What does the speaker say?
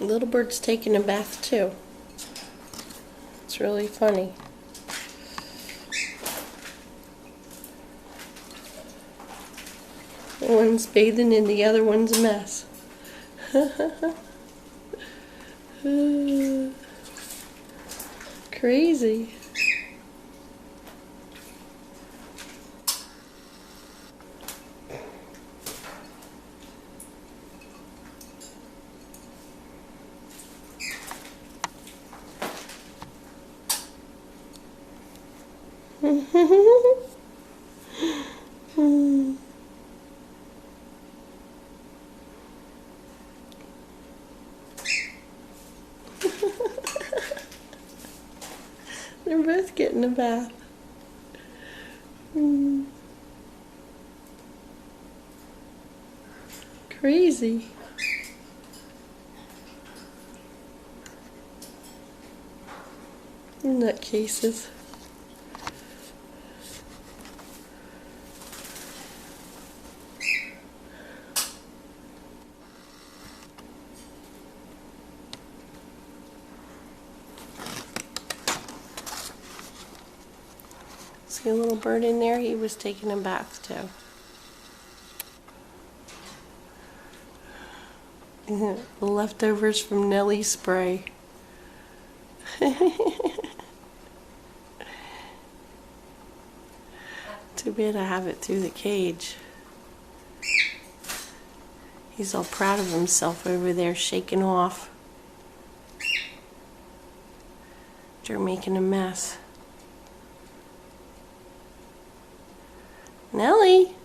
Little bird's taking a bath too. It's really funny. One's bathing and the other one's a mess. Crazy. They're both getting a bath. Crazy. Nutcases. See a little bird in there? He was taking a bath too. Leftovers from Nelly's spray. Too bad I have it through the cage. He's all proud of himself over there, shaking off. They're making a mess. Nelly!